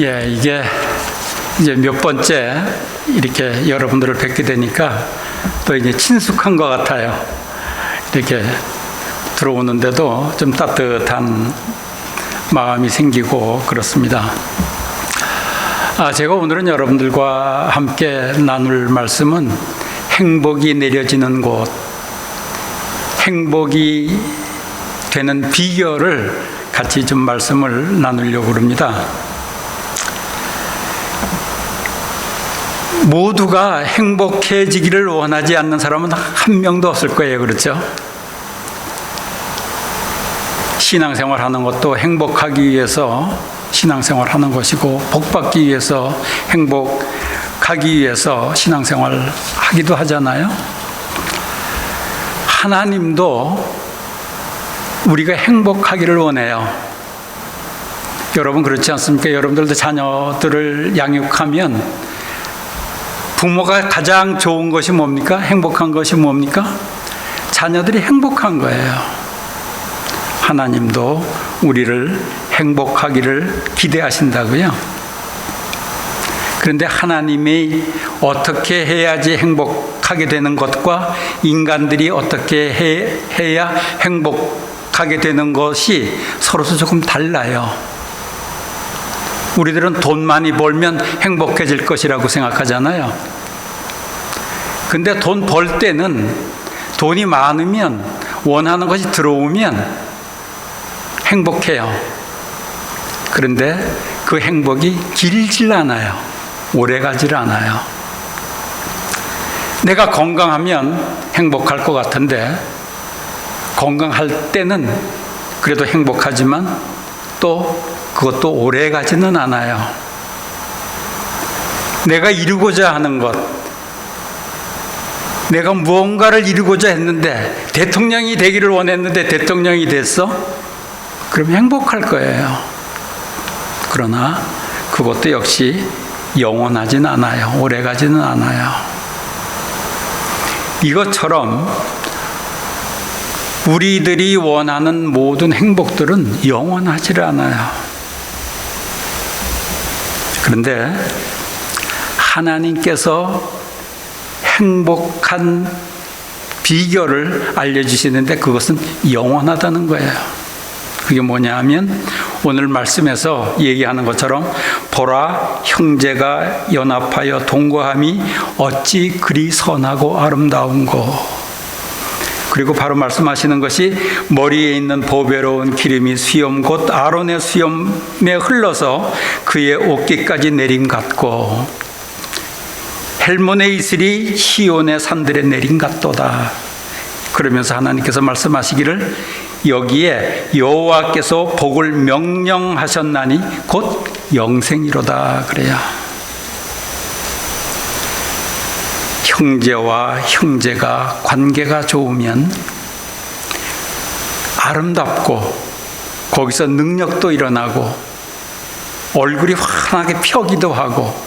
예, 이게 이제 몇 번째 이렇게 여러분들을 뵙게 되니까 또 이제 친숙한 것 같아요. 이렇게 들어오는데도 좀 따뜻한 마음이 생기고 그렇습니다. 제가 오늘은 여러분들과 함께 나눌 말씀은 행복이 내려지는 곳, 행복이 되는 비결을 같이 좀 말씀을 나누려고 합니다. 모두가 행복해지기를 원하지 않는 사람은 한 명도 없을 거예요. 그렇죠? 신앙생활 하는 것도 행복하기 위해서 신앙생활 하는 것이고, 복받기 위해서 행복하기 위해서 신앙생활 하기도 하잖아요. 하나님도 우리가 행복하기를 원해요. 여러분 그렇지 않습니까? 여러분들도 자녀들을 양육하면 부모가 가장 좋은 것이 뭡니까? 행복한 것이 뭡니까? 자녀들이 행복한 거예요. 하나님도 우리를 행복하기를 기대하신다고요. 그런데 하나님이 어떻게 해야지 행복하게 되는 것과 인간들이 어떻게 해야 행복하게 되는 것이 서로서 조금 달라요. 우리들은 돈 많이 벌면 행복해질 것이라고 생각하잖아요. 근데 돈 벌 때는 돈이 많으면 원하는 것이 들어오면 행복해요. 그런데 그 행복이 길질 않아요. 오래가질 않아요. 내가 건강하면 행복할 것 같은데 건강할 때는 그래도 행복하지만 또 그것도 오래가지는 않아요. 내가 이루고자 하는 것, 내가 무언가를 이루고자 했는데 대통령이 되기를 원했는데 대통령이 됐어? 그럼 행복할 거예요. 그러나 그것도 역시 영원하진 않아요. 오래가지는 않아요. 이것처럼 우리들이 원하는 모든 행복들은 영원하지 않아요. 그런데 하나님께서 행복한 비결을 알려주시는데 그것은 영원하다는 거예요. 그게 뭐냐 하면 오늘 말씀에서 얘기하는 것처럼 보라, 형제가 연합하여 동거함이 어찌 그리 선하고 아름다운고. 그리고 바로 말씀하시는 것이 머리에 있는 보배로운 기름이 수염 곧 아론의 수염에 흘러서 그의 옷깃까지 내림 같고 헬몬의 이슬이 시온의 산들에 내림 같도다. 그러면서 하나님께서 말씀하시기를 여기에 여호와께서 복을 명령하셨나니 곧 영생이로다 그래요. 형제와 형제가 관계가 좋으면 아름답고 거기서 능력도 일어나고 얼굴이 환하게 펴기도 하고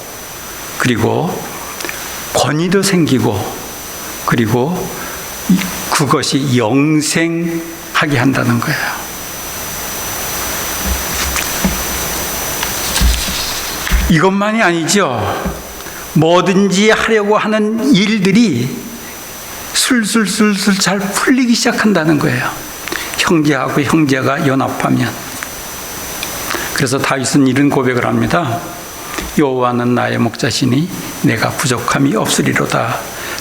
그리고 권위도 생기고 그리고 그것이 영생하게 한다는 거예요. 이것만이 아니죠. 뭐든지 하려고 하는 일들이 술술술술 잘 풀리기 시작한다는 거예요. 형제하고 형제가 연합하면. 그래서 다윗은 이런 고백을 합니다. 여호와는 나의 목자시니 내가 부족함이 없으리로다.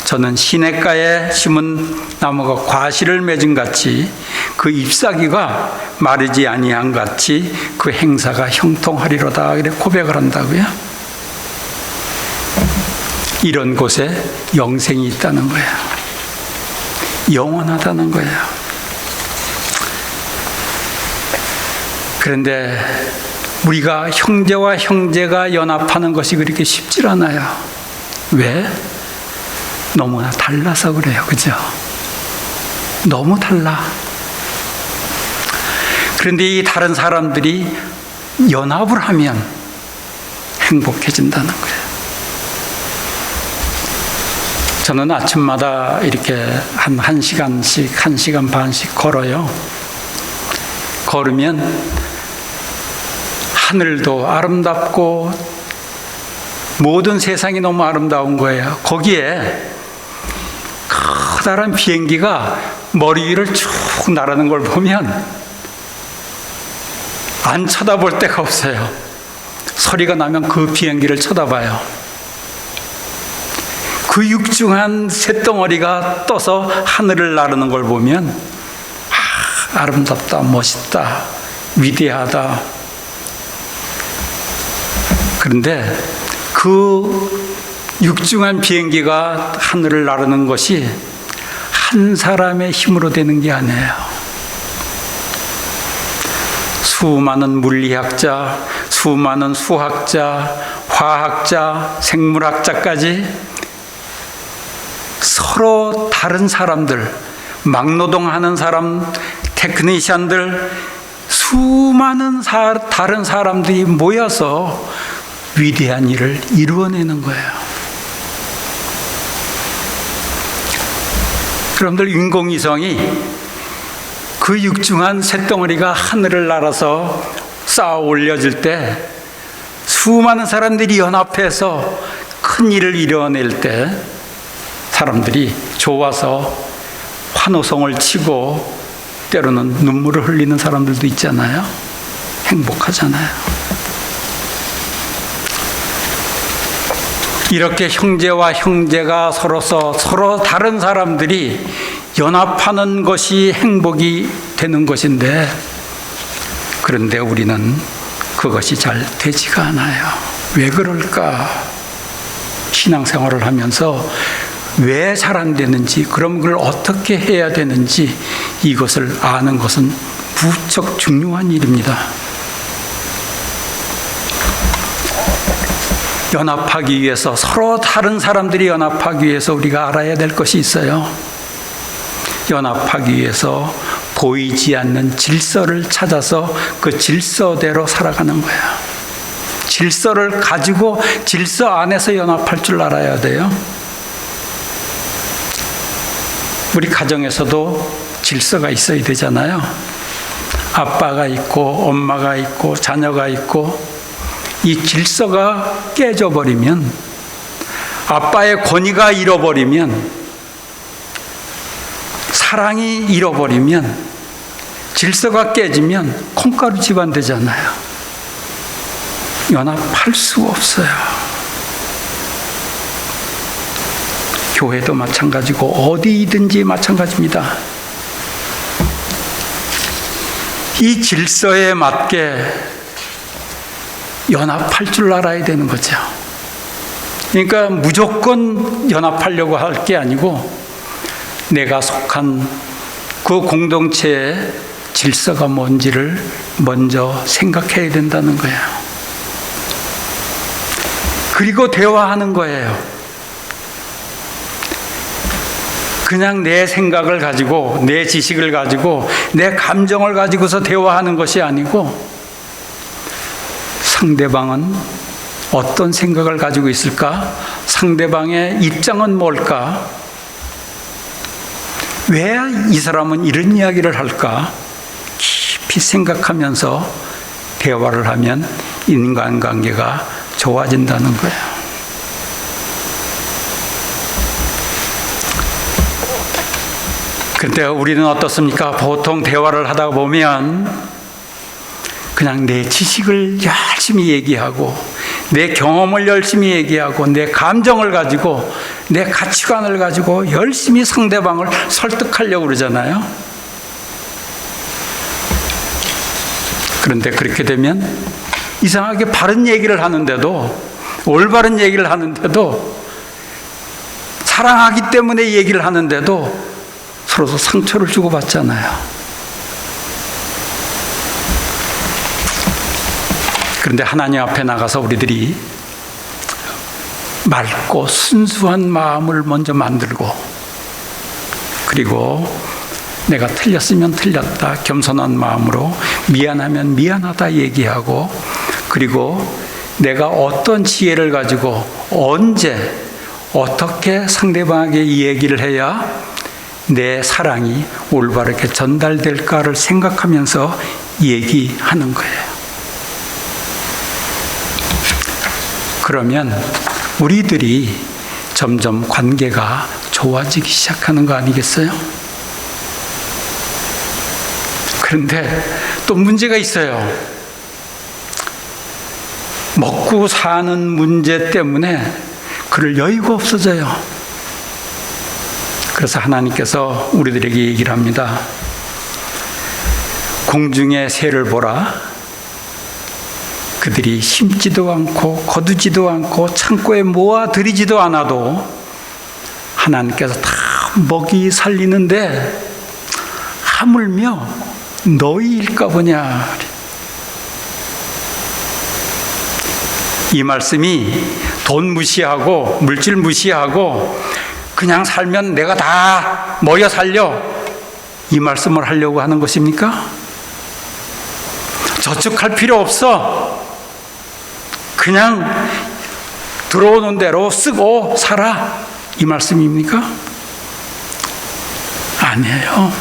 저는 시냇가에 심은 나무가 과실을 맺은 같이 그 잎사귀가 마르지 아니한 같이 그 행사가 형통하리로다. 이렇게 고백을 한다고요. 이런 곳에 영생이 있다는 거예요. 영원하다는 거예요. 그런데 우리가 형제와 형제가 연합하는 것이 그렇게 쉽지 않아요. 왜? 너무나 달라서 그래요. 그죠? 너무 달라. 그런데 이 다른 사람들이 연합을 하면 행복해진다는 거예요. 저는 아침마다 이렇게 한 시간씩, 1시간 반씩 걸어요. 걸으면 하늘도 아름답고 모든 세상이 너무 아름다운 거예요. 거기에 커다란 비행기가 머리 위를 쭉 날아가는 걸 보면 안 쳐다볼 데가 없어요. 소리가 나면 그 비행기를 쳐다봐요. 그 육중한 쇳덩어리가 떠서 하늘을 나르는 걸 보면 아름답다, 멋있다, 위대하다. 그런데 그 육중한 비행기가 하늘을 나르는 것이 한 사람의 힘으로 되는 게 아니에요. 수많은 물리학자, 수많은 수학자, 화학자, 생물학자까지 서로 다른 사람들, 막노동하는 사람, 테크니션들, 수많은 다른 사람들이 모여서 위대한 일을 이루어내는 거예요. 여러분들, 인공위성이 그 육중한 쇳덩어리가 하늘을 날아서 쌓아 올려질 때 수많은 사람들이 연합해서 큰 일을 이뤄낼 때 사람들이 좋아서 환호성을 치고 때로는 눈물을 흘리는 사람들도 있잖아요. 행복하잖아요. 이렇게 형제와 형제가 서로 다른 사람들이 연합하는 것이 행복이 되는 것인데, 그런데 우리는 그것이 잘 되지가 않아요. 왜 그럴까? 신앙생활을 하면서 왜 잘 안 되는지, 그럼 그걸 어떻게 해야 되는지 이것을 아는 것은 무척 중요한 일입니다. 연합하기 위해서, 서로 다른 사람들이 연합하기 위해서 우리가 알아야 될 것이 있어요. 연합하기 위해서 보이지 않는 질서를 찾아서 그 질서대로 살아가는 거예요. 질서를 가지고 질서 안에서 연합할 줄 알아야 돼요. 우리 가정에서도 질서가 있어야 되잖아요. 아빠가 있고 엄마가 있고 자녀가 있고, 이 질서가 깨져버리면, 아빠의 권위가 잃어버리면, 사랑이 잃어버리면, 질서가 깨지면 콩가루 집안 되잖아요. 연합할 수 없어요. 교회도 마찬가지고 어디든지 마찬가지입니다. 이 질서에 맞게 연합할 줄 알아야 되는 거죠. 그러니까 무조건 연합하려고 할 게 아니고, 내가 속한 그 공동체의 질서가 뭔지를 먼저 생각해야 된다는 거예요. 그리고 대화하는 거예요. 그냥 내 생각을 가지고, 내 지식을 가지고, 내 감정을 가지고서 대화하는 것이 아니고, 상대방은 어떤 생각을 가지고 있을까? 상대방의 입장은 뭘까? 왜 이 사람은 이런 이야기를 할까? 깊이 생각하면서 대화를 하면 인간관계가 좋아진다는 거예요. 근데 우리는 어떻습니까? 보통 대화를 하다 보면 그냥 내 지식을 열심히 얘기하고, 내 경험을 열심히 얘기하고, 내 감정을 가지고, 내 가치관을 가지고 열심히 상대방을 설득하려고 그러잖아요. 그런데 그렇게 되면 이상하게 바른 얘기를 하는데도, 올바른 얘기를 하는데도, 사랑하기 때문에 얘기를 하는데도 서로 상처를 주고받잖아요. 그런데 하나님 앞에 나가서 우리들이 맑고 순수한 마음을 먼저 만들고, 그리고 내가 틀렸으면 틀렸다, 겸손한 마음으로 미안하면 미안하다 얘기하고, 그리고 내가 어떤 지혜를 가지고 언제 어떻게 상대방에게 이 얘기를 해야 내 사랑이 올바르게 전달될까를 생각하면서 얘기하는 거예요. 그러면 우리들이 점점 관계가 좋아지기 시작하는 거 아니겠어요? 그런데 또 문제가 있어요. 먹고 사는 문제 때문에 그럴 여유가 없어져요. 그래서 하나님께서 우리들에게 얘기를 합니다. 공중의 새를 보라. 그들이 심지도 않고 거두지도 않고 창고에 모아들이지도 않아도 하나님께서 다 먹이 살리는데 하물며 너희일까 보냐. 이 말씀이 돈 무시하고 물질 무시하고 그냥 살면 내가 다 먹여 살려, 이 말씀을 하려고 하는 것입니까? 저축할 필요 없어, 그냥 들어오는 대로 쓰고 살아, 이 말씀입니까? 아니에요.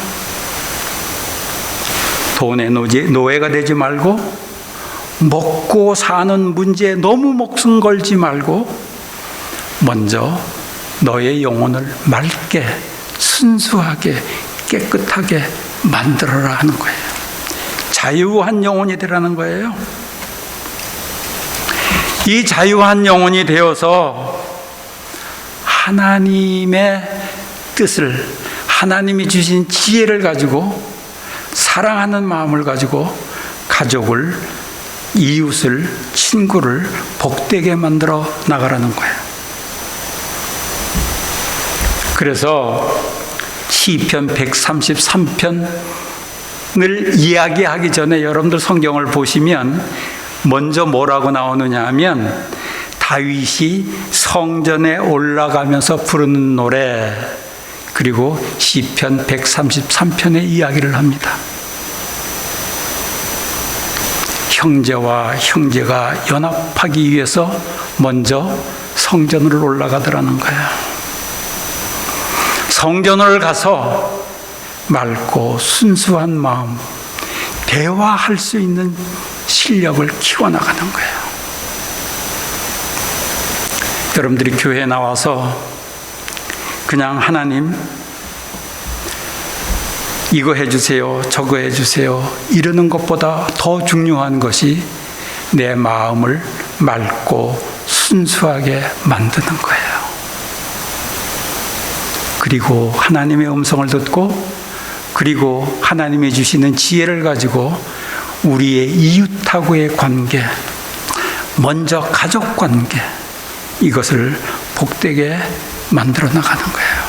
돈의 노예가 되지 말고 먹고 사는 문제에 너무 목숨 걸지 말고 먼저 너의 영혼을 맑게 순수하게 깨끗하게 만들어라 하는 거예요. 자유한 영혼이 되라는 거예요. 이 자유한 영혼이 되어서 하나님의 뜻을, 하나님이 주신 지혜를 가지고 사랑하는 마음을 가지고 가족을, 이웃을, 친구를 복되게 만들어 나가라는 거예요. 그래서 시편 133편을 이야기하기 전에 여러분들 성경을 보시면 먼저 뭐라고 나오느냐 하면 다윗이 성전에 올라가면서 부르는 노래, 그리고 시편 133편의 이야기를 합니다. 형제와 형제가 연합하기 위해서 먼저 성전으로 올라가더라는 거예요. 성전을 가서 맑고 순수한 마음, 대화할 수 있는 실력을 키워나가는 거예요. 여러분들이 교회에 나와서 그냥 하나님 이거 해주세요, 저거 해주세요 이러는 것보다 더 중요한 것이 내 마음을 맑고 순수하게 만드는 거예요. 그리고 하나님의 음성을 듣고, 그리고 하나님이 주시는 지혜를 가지고 우리의 이웃하고의 관계, 먼저 가족 관계, 이것을 복되게 만들어 나가는 거예요.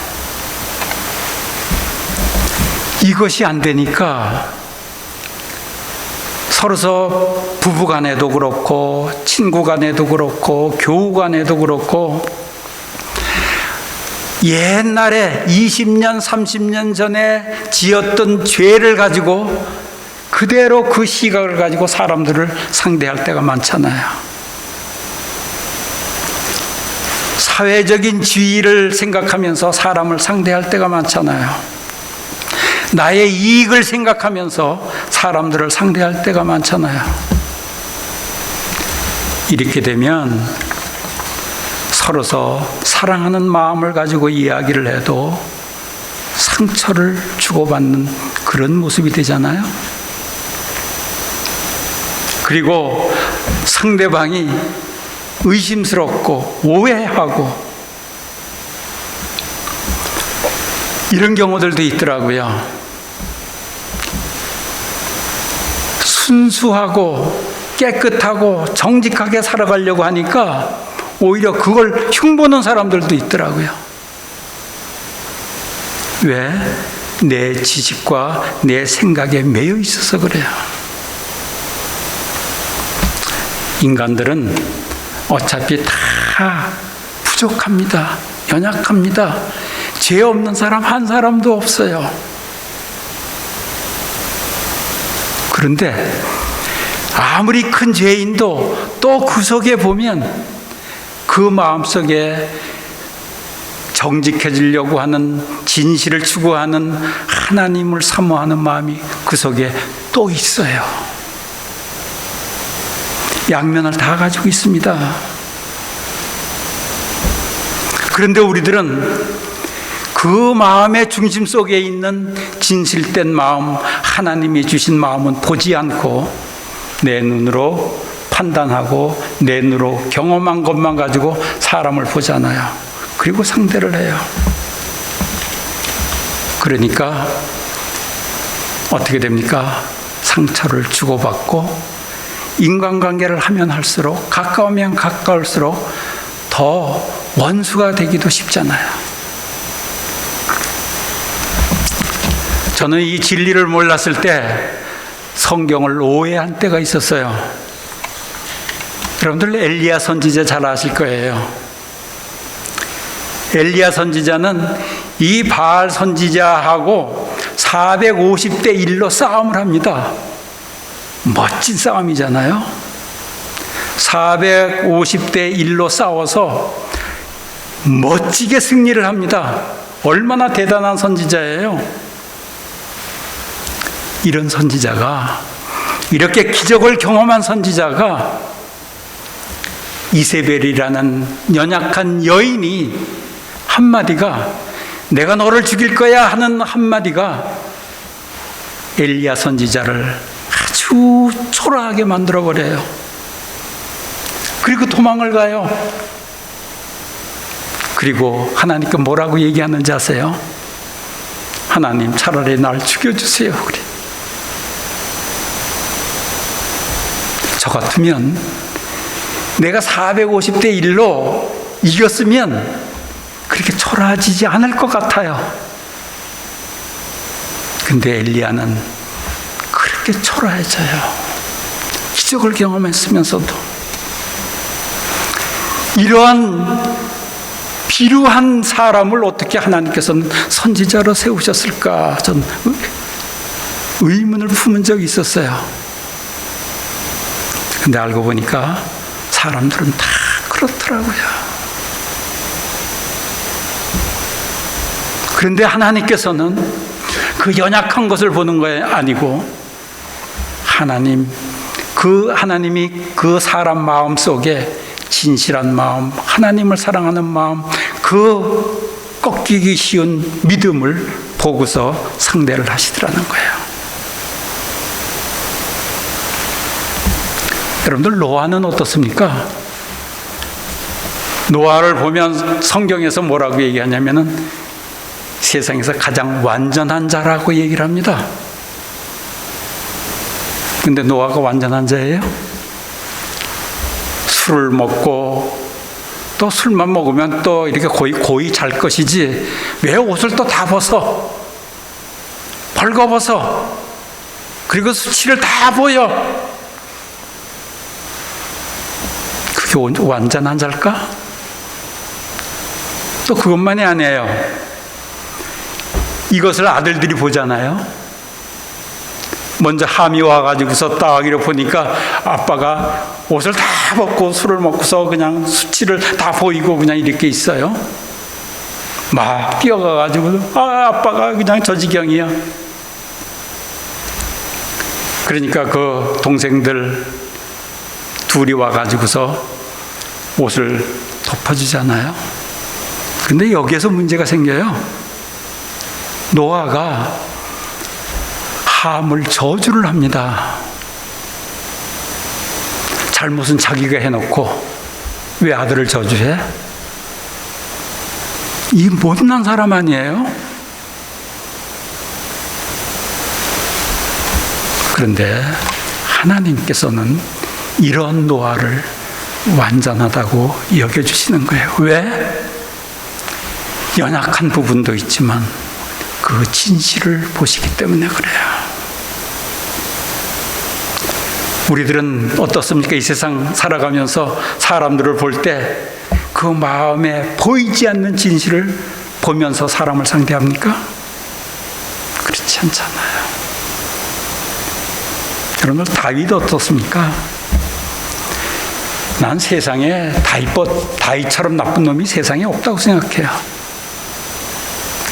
이것이 안 되니까 서로서 부부 간에도 그렇고 친구 간에도 그렇고 교우 간에도 그렇고 옛날에 20년, 30년 전에 지었던 죄를 가지고 그대로 그 시각을 가지고 사람들을 상대할 때가 많잖아요. 사회적인 지위를 생각하면서 사람을 상대할 때가 많잖아요. 나의 이익을 생각하면서 사람들을 상대할 때가 많잖아요. 이렇게 되면 서로서 사랑하는 마음을 가지고 이야기를 해도 상처를 주고받는 그런 모습이 되잖아요. 그리고 상대방이 의심스럽고 오해하고 이런 경우들도 있더라고요. 순수하고 깨끗하고 정직하게 살아가려고 하니까 오히려 그걸 흉보는 사람들도 있더라고요. 왜? 내 지식과 내 생각에 매여 있어서 그래요. 인간들은 어차피 다 부족합니다. 연약합니다. 죄 없는 사람 한 사람도 없어요. 그런데 아무리 큰 죄인도 또 구석에 보면 그 마음속에 정직해지려고 하는, 진실을 추구하는, 하나님을 사모하는 마음이 그 속에 또 있어요. 양면을 다 가지고 있습니다. 그런데 우리들은 그 마음의 중심 속에 있는 진실된 마음, 하나님이 주신 마음은 보지 않고 내 눈으로 판단하고 내 눈으로 경험한 것만 가지고 사람을 보잖아요. 그리고 상대를 해요. 그러니까 어떻게 됩니까? 상처를 주고받고 인간관계를 하면 할수록, 가까우면 가까울수록 더 원수가 되기도 쉽잖아요. 저는 이 진리를 몰랐을 때 성경을 오해한 때가 있었어요. 여러분들 엘리야 선지자 잘 아실 거예요. 엘리야 선지자는 이 바알 선지자하고 450대 1로 싸움을 합니다. 멋진 싸움이잖아요. 450대 1로 싸워서 멋지게 승리를 합니다. 얼마나 대단한 선지자예요. 이런 선지자가, 이렇게 기적을 경험한 선지자가 이세벨이라는 연약한 여인이 한마디가, 내가 너를 죽일 거야 하는 한마디가 엘리야 선지자를 아주 초라하게 만들어버려요. 그리고 도망을 가요. 그리고 하나님께 뭐라고 얘기하는지 아세요? 하나님, 차라리 날 죽여주세요. 그래. 저 같으면 내가 450대 1로 이겼으면 그렇게 초라해지지 않을 것 같아요. 근데 엘리야는 그렇게 초라해져요. 기적을 경험했으면서도. 이러한 비루한 사람을 어떻게 하나님께서는 선지자로 세우셨을까? 전 의문을 품은 적이 있었어요. 근데 알고 보니까 사람들은 다 그렇더라고요. 그런데 하나님께서는 그 연약한 것을 보는 게 아니고 하나님이 그 사람 마음 속에 진실한 마음, 하나님을 사랑하는 마음, 그 꺾이기 쉬운 믿음을 보고서 상대를 하시더라는 거예요. 여러분들, 노아는 어떻습니까? 노아를 보면 성경에서 뭐라고 얘기하냐면은 세상에서 가장 완전한 자라고 얘기를 합니다. 근데 노아가 완전한 자예요? 술을 먹고 또 술만 먹으면 또 이렇게 고이 잘 것이지 왜 옷을 또 다 벗어? 벌거벗어. 그리고 수치를 다 보여. 그게 완전한 자일까? 또 그것만이 아니에요. 이것을 아들들이 보잖아요. 먼저 함이 와가지고서 딱 이렇게 보니까 아빠가 옷을 다 벗고 술을 먹고서 그냥 수치를 다 보이고 그냥 이렇게 있어요. 막 뛰어가가지고 아빠가 그냥 저 지경이야. 그러니까 그 동생들 둘이 와가지고서 옷을 덮어주잖아요. 근데 여기에서 문제가 생겨요. 노아가 함을 저주를 합니다. 잘못은 자기가 해놓고 왜 아들을 저주해? 이 못난 사람 아니에요? 그런데 하나님께서는 이런 노아를 완전하다고 여겨주시는 거예요. 왜? 연약한 부분도 있지만 그 진실을 보시기 때문에 그래요. 우리들은 어떻습니까? 이 세상 살아가면서 사람들을 볼 때 그 마음에 보이지 않는 진실을 보면서 사람을 상대합니까? 그렇지 않잖아요. 여러분, 다윗 어떻습니까? 난 세상에 다윗처럼 나쁜 놈이 세상에 없다고 생각해요.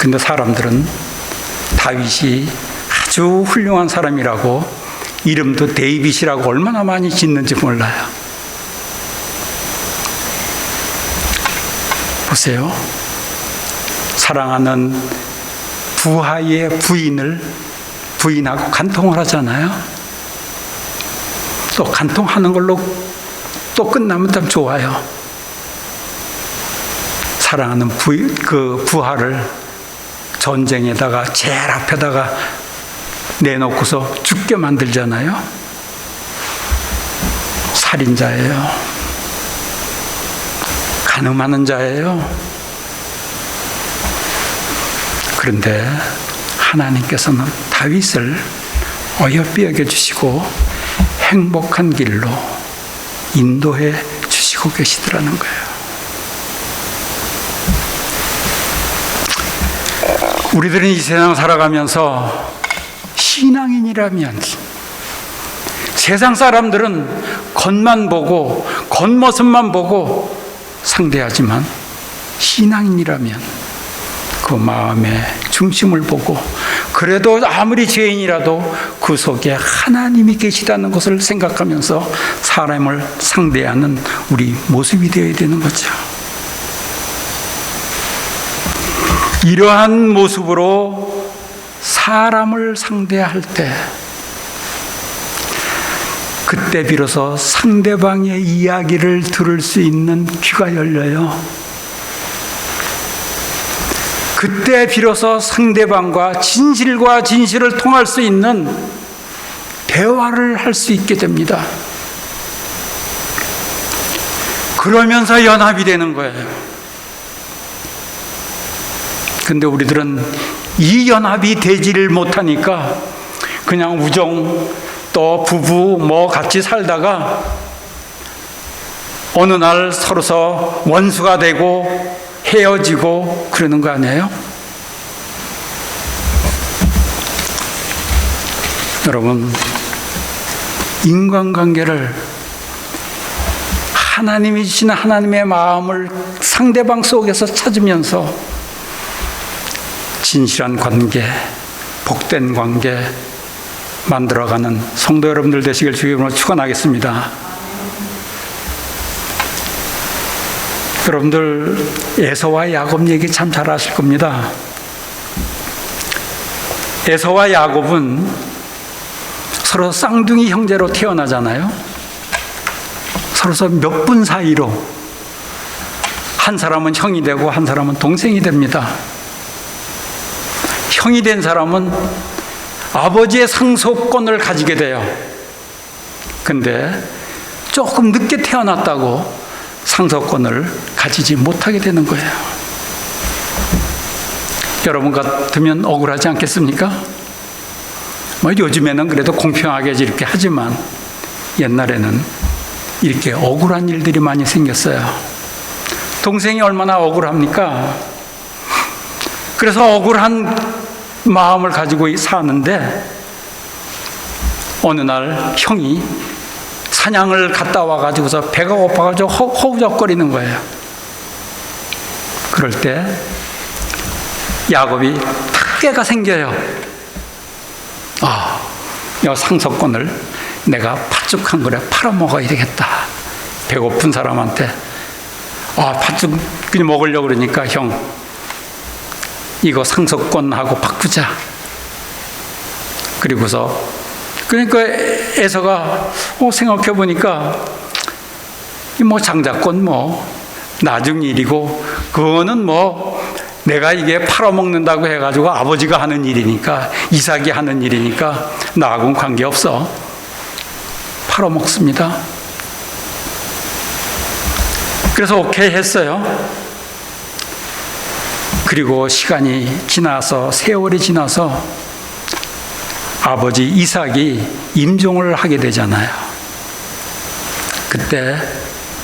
근데 사람들은 다윗이 아주 훌륭한 사람이라고 이름도 데이빗이라고 얼마나 많이 짓는지 몰라요. 보세요. 사랑하는 부하의 부인하고 간통을 하잖아요. 또 간통하는 걸로 또 끝나면 참 좋아요. 사랑하는 그 부하를 전쟁에다가 제일 앞에다가 내놓고서 죽게 만들잖아요. 살인자예요. 간음하는 자예요. 그런데 하나님께서는 다윗을 어여삐 여겨주시고 행복한 길로 인도해 주시고 계시더라는 거예요. 우리들은 이 세상 살아가면서 신앙인이라면, 세상 사람들은 겉만 보고 겉모습만 보고 상대하지만, 신앙인이라면 그 마음의 중심을 보고, 그래도 아무리 죄인이라도 그 속에 하나님이 계시다는 것을 생각하면서 사람을 상대하는 우리 모습이 되어야 되는 거죠. 이러한 모습으로 사람을 상대할 때, 그때 비로소 상대방의 이야기를 들을 수 있는 귀가 열려요. 그때 비로소 상대방과 진실과 진실을 통할 수 있는 대화를 할 수 있게 됩니다. 그러면서 연합이 되는 거예요. 근데 우리들은 이 연합이 되지를 못하니까 그냥 우정, 또 부부 뭐 같이 살다가 어느 날 서로서 원수가 되고 헤어지고 그러는 거 아니에요? 여러분, 인간관계를 하나님이 주시는 하나님의 마음을 상대방 속에서 찾으면서 진실한 관계, 복된 관계 만들어가는 성도 여러분들 되시길 주의 이름으로 축원하겠습니다. 여러분들 에서와 야곱 얘기 참 잘 아실 겁니다. 에서와 야곱은 서로 쌍둥이 형제로 태어나잖아요. 서로서 몇 분 사이로 한 사람은 형이 되고 한 사람은 동생이 됩니다. 형이 된 사람은 아버지의 상속권을 가지게 돼요. 근데 조금 늦게 태어났다고 상속권을 가지지 못하게 되는 거예요. 여러분 같으면 억울하지 않겠습니까? 뭐 요즘에는 그래도 공평하게 이렇게 하지만 옛날에는 이렇게 억울한 일들이 많이 생겼어요. 동생이 얼마나 억울합니까? 그래서 억울한 마음을 가지고 사는데 어느 날 형이 사냥을 갔다 와가지고서 배가 고파가지고 허우적거리는 거예요. 그럴 때 야곱이 탁깨가 생겨요. 이 상속권을 내가 팥죽 한 그릇 팔아먹어야 되겠다. 배고픈 사람한테 팥죽 먹으려고 그러니까 형 이거 상속권하고 바꾸자. 그리고서 그러니까 에서가 생각해 보니까 뭐 장자권 뭐 나중 일이고 그거는 뭐 내가 이게 팔아먹는다고 해가지고 아버지가 하는 일이니까 이삭이 하는 일이니까 나하고는 관계없어. 팔아먹습니다. 그래서 오케이 했어요. 그리고 시간이 지나서 세월이 지나서 아버지 이삭이 임종을 하게 되잖아요. 그때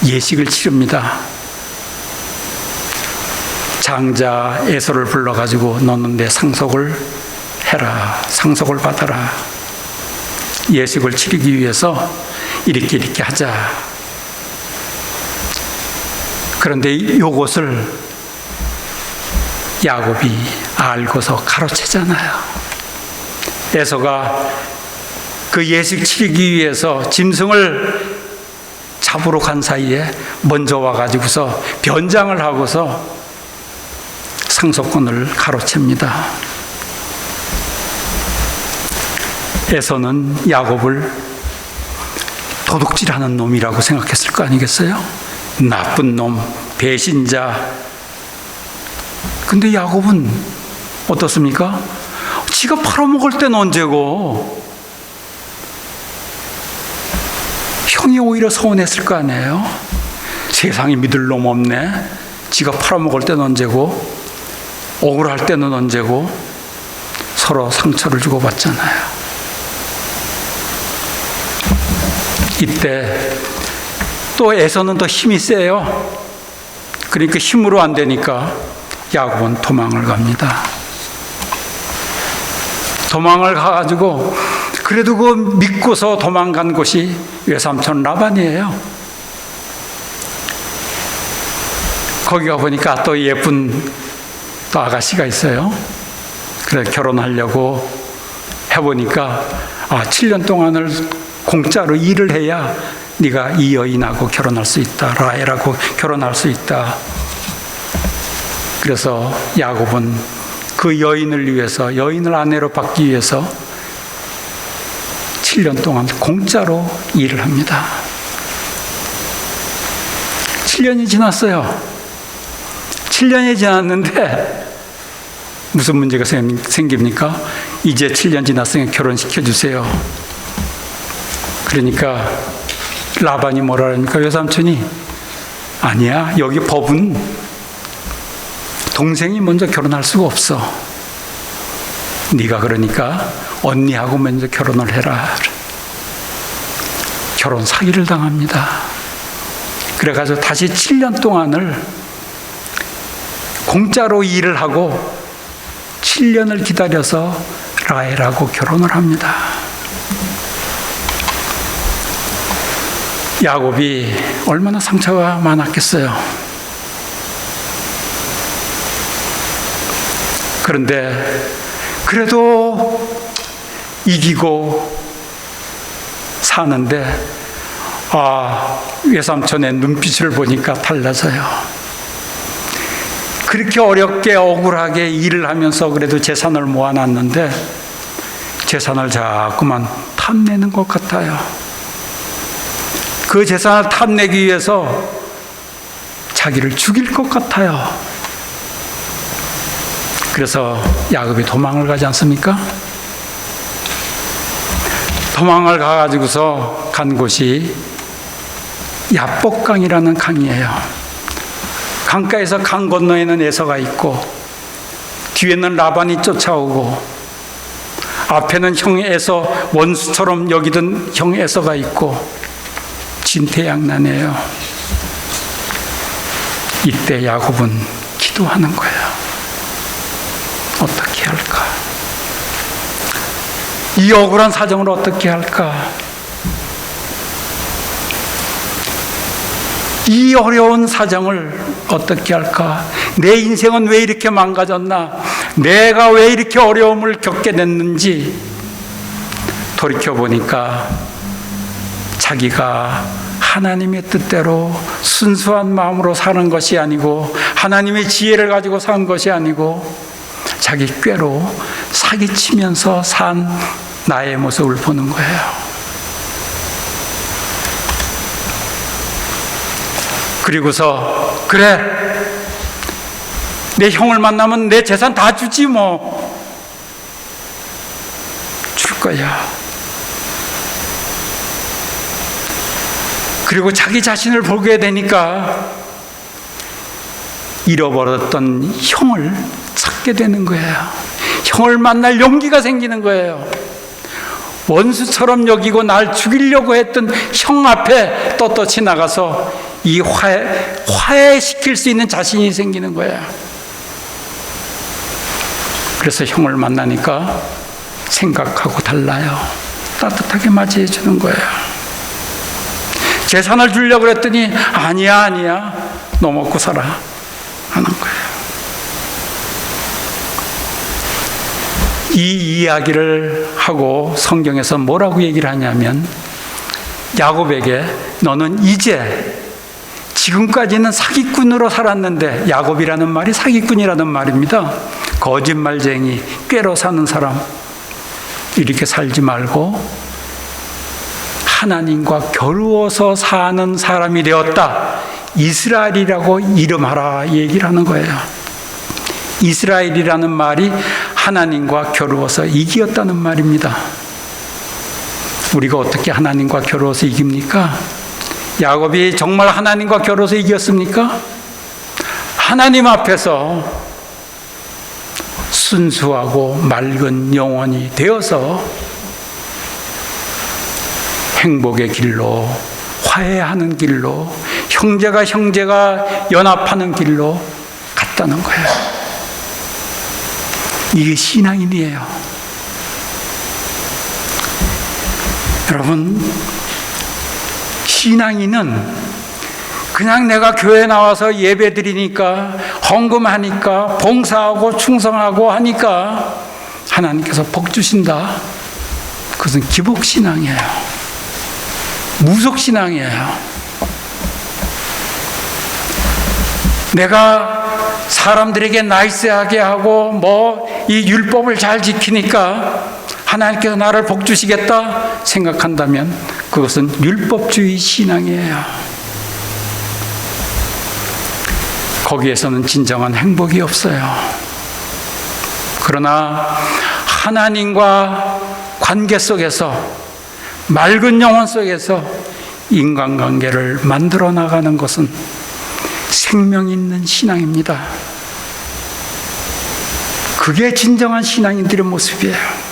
예식을 치릅니다. 장자 에서를 불러가지고 너는 내 상속을 해라. 상속을 받아라. 예식을 치르기 위해서 이렇게 하자. 그런데 이것을 야곱이 알고서 가로채잖아요. 에서가 그 예식 치르기 위해서 짐승을 잡으러 간 사이에 먼저 와가지고서 변장을 하고서 상속권을 가로챕니다. 에서는 야곱을 도둑질하는 놈이라고 생각했을 거 아니겠어요? 나쁜 놈, 배신자. 근데 야곱은 어떻습니까? 지가 팔아먹을 땐 언제고? 형이 오히려 서운했을 거 아니에요? 세상에 믿을 놈 없네. 지가 팔아먹을 때는 언제고, 억울할 때는 언제고, 서로 상처를 주고받잖아요. 이때 또 에서는 더 힘이 세요. 그러니까 힘으로 안 되니까 야곱은 도망을 갑니다. 도망을 가가지고 그래도 그 믿고서 도망간 곳이 외삼촌 라반이에요. 거기 가보니까 또 예쁜 또 아가씨가 있어요. 그래서 결혼하려고 해보니까 7년 동안을 공짜로 일을 해야 네가 이 여인하고 결혼할 수 있다. 라헬하고 결혼할 수 있다. 그래서 야곱은 그 여인을 위해서, 여인을 아내로 받기 위해서 7년 동안 공짜로 일을 합니다. 7년이 지났어요. 7년이 지났는데 무슨 문제가 생깁니까? 이제 7년 지났으니 결혼시켜주세요. 그러니까 라반이 뭐라 그러니까 외삼촌이 아니야, 여기 법은 동생이 먼저 결혼할 수가 없어. 네가 그러니까 언니하고 먼저 결혼을 해라. 결혼 사기를 당합니다. 그래가지고 다시 7년 동안을 공짜로 일을 하고 7년을 기다려서 라헬하고 결혼을 합니다. 야곱이 얼마나 상처가 많았겠어요. 그런데 그래도 이기고 사는데 외삼촌의 눈빛을 보니까 달라져요. 그렇게 어렵게 억울하게 일을 하면서 그래도 재산을 모아놨는데 재산을 자꾸만 탐내는 것 같아요. 그 재산을 탐내기 위해서 자기를 죽일 것 같아요. 그래서 야곱이 도망을 가지 않습니까? 도망을 가가지고서 간 곳이 야복강이라는 강이에요. 강가에서 강 건너에는 에서가 있고 뒤에는 라반이 쫓아오고 앞에는 형 에서, 원수처럼 여기던 형 에서가 있고 진퇴양난이에요. 이때 야곱은 기도하는 거예요. 어떻게 할까? 이 억울한 사정을 어떻게 할까? 이 어려운 사정을 어떻게 할까? 내 인생은 왜 이렇게 망가졌나? 내가 왜 이렇게 어려움을 겪게 됐는지 돌이켜보니까 자기가 하나님의 뜻대로 순수한 마음으로 사는 것이 아니고 하나님의 지혜를 가지고 산 것이 아니고 자기 꾀로 사기치면서 산 나의 모습을 보는 거예요. 그리고서 그래, 내 형을 만나면 내 재산 다 주지 뭐. 줄 거야. 그리고 자기 자신을 보게 되니까 잃어버렸던 형을 찾게 되는 거예요. 형을 만날 용기가 생기는 거예요. 원수처럼 여기고 날 죽이려고 했던 형 앞에 떳떳이 나가서 이 화해시킬 수 있는 자신이 생기는 거예요. 그래서 형을 만나니까 생각하고 달라요. 따뜻하게 맞이해 주는 거예요. 재산을 주려고 그랬더니 아니야 너 먹고 살아 하는 거예요. 이 이야기를 하고 성경에서 뭐라고 얘기를 하냐면 야곱에게 너는 이제 지금까지는 사기꾼으로 살았는데, 야곱이라는 말이 사기꾼이라는 말입니다. 거짓말쟁이, 꾀로 사는 사람, 이렇게 살지 말고 하나님과 겨루어서 사는 사람이 되었다. 이스라엘이라고 이름하라 얘기를 하는 거예요. 이스라엘이라는 말이 하나님과 겨루어서 이기었다는 말입니다. 우리가 어떻게 하나님과 겨루어서 이깁니까? 야곱이 정말 하나님과 겨루어서 이겼습니까? 하나님 앞에서 순수하고 맑은 영혼이 되어서 행복의 길로, 화해하는 길로, 형제가 연합하는 길로 갔다는 거예요. 이게 신앙인이에요. 여러분, 신앙인은 그냥 내가 교회 나와서 예배 드리니까, 헌금하니까, 봉사하고 충성하고 하니까 하나님께서 복 주신다. 그것은 기복신앙이에요. 무속신앙이에요. 내가 사람들에게 나이스하게 하고 이 율법을 잘 지키니까 하나님께서 나를 복 주시겠다 생각한다면 그것은 율법주의 신앙이에요. 거기에서는 진정한 행복이 없어요. 그러나 하나님과 관계 속에서, 맑은 영혼 속에서 인간관계를 만들어 나가는 것은 생명 있는 신앙입니다. 그게 진정한 신앙인들의 모습이에요.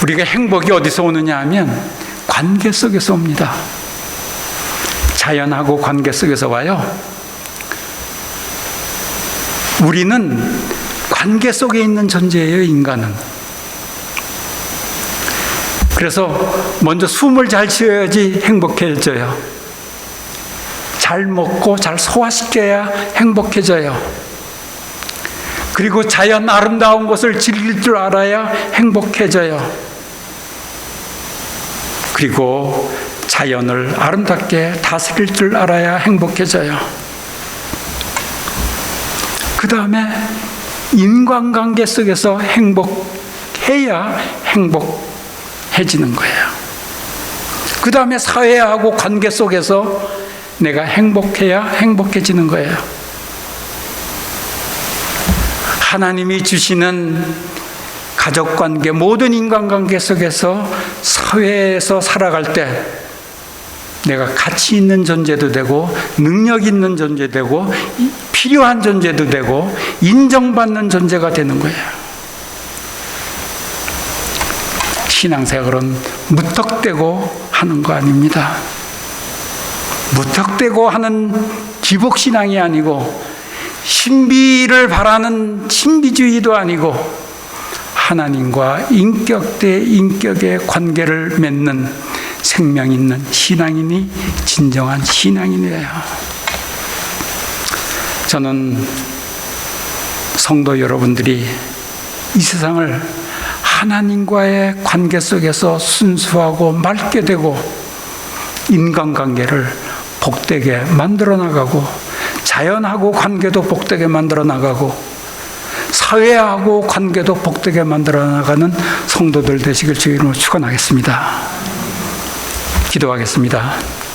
우리가 행복이 어디서 오느냐 하면 관계 속에서 옵니다. 자연하고 관계 속에서 와요. 우리는 관계 속에 있는 존재예요, 인간은. 그래서 먼저 숨을 잘 쉬어야지 행복해져요. 잘 먹고 잘 소화시켜야 행복해져요. 그리고 자연 아름다운 것을 즐길 줄 알아야 행복해져요. 그리고 자연을 아름답게 다스릴 줄 알아야 행복해져요. 그 다음에 인간관계 속에서 행복해야 행복해지는 거예요. 그 다음에 사회하고 관계 속에서 내가 행복해야 행복해지는 거예요. 하나님이 주시는 가족관계, 모든 인간관계 속에서 사회에서 살아갈 때 내가 가치 있는 존재도 되고, 능력 있는 존재 되고, 필요한 존재도 되고, 인정받는 존재가 되는 거예요. 신앙생활은 무턱대고 하는 거 아닙니다. 무턱대고 하는 기복신앙이 아니고, 신비를 바라는 신비주의도 아니고, 하나님과 인격 대 인격의 관계를 맺는 생명 있는 신앙인이 진정한 신앙인이에요. 저는 성도 여러분들이 이 세상을 하나님과의 관계 속에서 순수하고 맑게 되고, 인간관계를 복되게 만들어 나가고, 자연하고 관계도 복되게 만들어 나가고, 사회하고 관계도 복되게 만들어 나가는 성도들 되시길 주의 이름으로 축원하겠습니다. 기도하겠습니다.